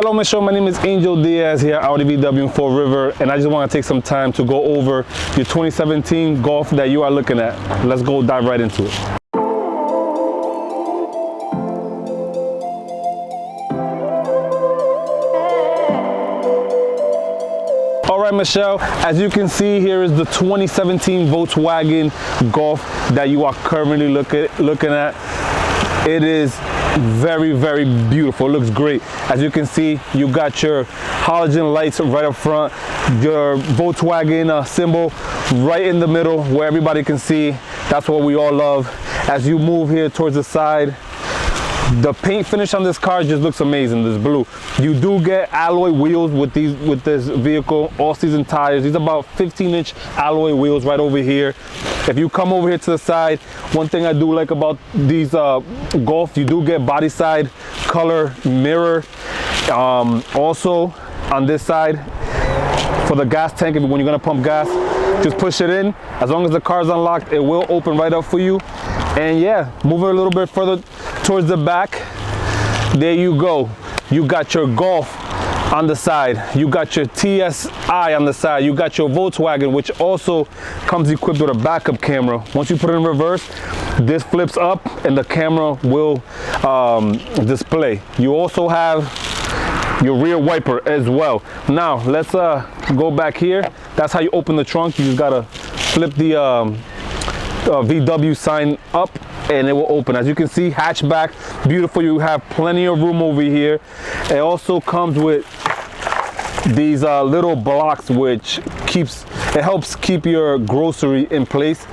Hello, Michelle. My name is Angel Diaz here at Audi VW in Fall River, and I just want to take some time to go over your 2017 Golf that you are looking at. Let's go dive right into it. All right, Michelle, as you can see, here is the 2017 Volkswagen Golf that you are currently looking at. It is very, very beautiful. It looks great. As you can see, you got your halogen lights right up front, your Volkswagen symbol right in the middle where everybody can see. That's what we all love. As you move here towards the side, the paint finish on this car just looks amazing. This blue. You do get alloy wheels with this vehicle, all season tires. These are about 15-inch alloy wheels right over here. If you come over here to the side, one thing I do like about these Golf, you do get body side color mirror. Also on this side for the gas tank, when you're gonna pump gas, just push it in. As long as the car's unlocked, it will open right up for you. And yeah, moving a little bit further towards the back, there you go. You got your Golf on the side, you got your TSI on the side, you got your Volkswagen, which also comes equipped with a backup camera. Once you put it in reverse, this flips up and the camera will display. You also have your rear wiper as well. Now let's go back here. That's how you open the trunk. You just gotta flip the VW sign up and it will open. As you can see, hatchback, beautiful. You have plenty of room over here. It also comes with these little blocks, which helps keep your grocery in place.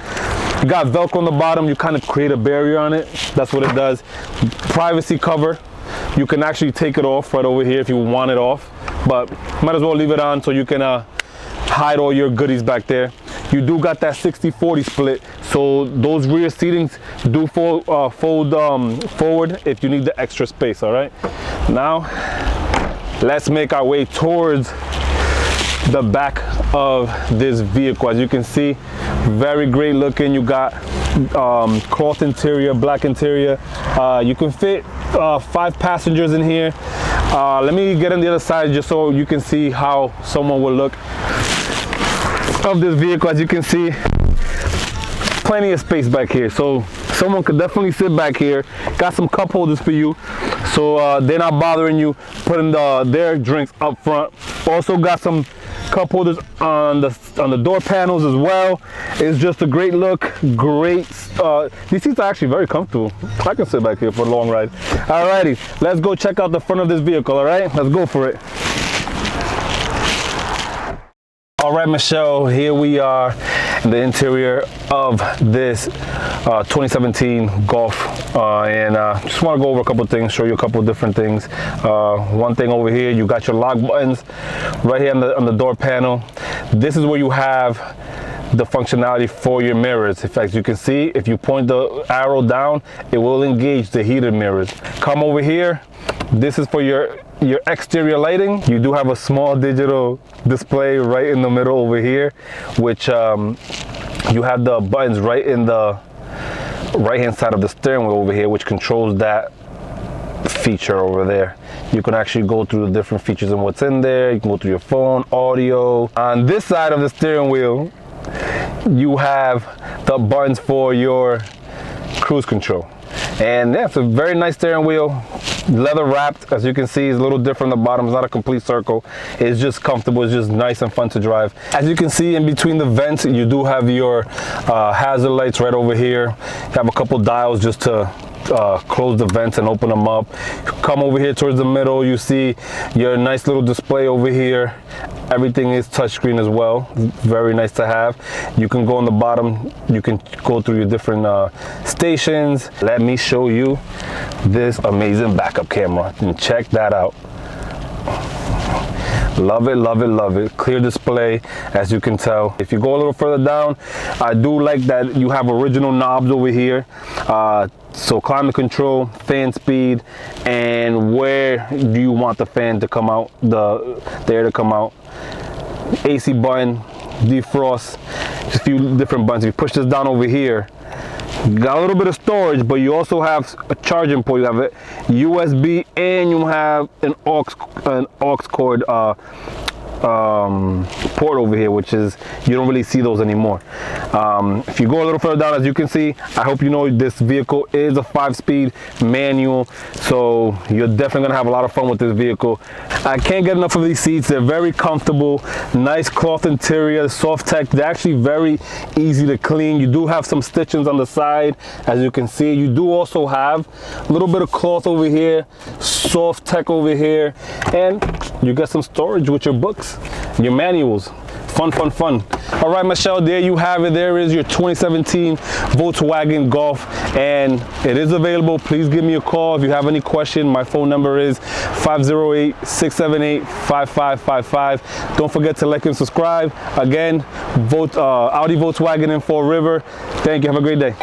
You got Velcro on the bottom. You kind of create a barrier on it. That's what it does. Privacy cover. You can actually take it off right over here if you want it off, but might as well leave it on so you can hide all your goodies back there. You do got that 60-40 split, so those rear seatings do fold forward if you need the extra space. All right, now let's make our way towards the back of this vehicle. As you can see, very great looking. You got cloth interior, black interior. You can fit 5 passengers in here. Let me get on the other side just so you can see how someone will look of this vehicle. As you can see, plenty of space back here, so someone could definitely sit back here. Got some cup holders for you, so they're not bothering you putting their drinks up front. Also got some cup holders on the door panels as well. It's just a great look. Great. These seats are actually very comfortable. I can sit back here for a long ride. Alrighty, let's go check out the front of this vehicle. All right, let's go for it. All right, Michelle, here we are in the interior of this 2017 Golf, and just want to go over a couple of things, show you a couple of different things. One thing over here, you got your lock buttons right here on the door panel. This is where you have the functionality for your mirrors. In fact, you can see if you point the arrow down, it will engage the heated mirrors. Come over here. This is for your exterior lighting. You do have a small digital display right in the middle over here, which you have the buttons right in the right hand side of the steering wheel over here, which controls that feature over there. You can actually go through the different features and what's in there. You can go through your phone, audio. On this side of the steering wheel, you have the buttons for your cruise control. And yeah, it's a very nice steering wheel, leather wrapped. As you can see, it's a little different on the bottom. It's not a complete circle. It's just comfortable. It's just nice and fun to drive. As you can see, in between the vents, you do have your hazard lights right over here. You have a couple dials just to close the vents and open them up. Come over here towards the middle, you see your nice little display over here. Everything is touchscreen as well. Very nice to have. You can go on the bottom, you can go through your different stations. Let me show you this amazing backup camera and check that out. Love it, love it, love it. Clear display, as you can tell. If you go a little further down, I do like that you have original knobs over here. So climate control, fan speed, and where do you want the fan to come out, the air to come out. AC button, defrost, just a few different buttons. If you push this down over here, Got a little bit of storage, but you also have a charging port. You have a USB, and you have an aux cord port over here, which is, you don't really see those anymore. If you go a little further down, as you can see, I hope you know this vehicle is a 5-speed manual, so you're definitely gonna have a lot of fun with this vehicle. I can't get enough of these seats. They're very comfortable, nice cloth interior, soft tech. They're actually very easy to clean. You do have some stitchings on the side, as you can see. You do also have a little bit of cloth over here, soft tech over here, and you get some storage with your books, your manuals. Fun, fun, fun. All right, Michelle, there you have it. There is your 2017 Volkswagen Golf, and it is available. Please give me a call if you have any question. My phone number is 508-678-5555. Don't forget to like and subscribe. Again, Audi Volkswagen in Fall River. Thank you. Have a great day.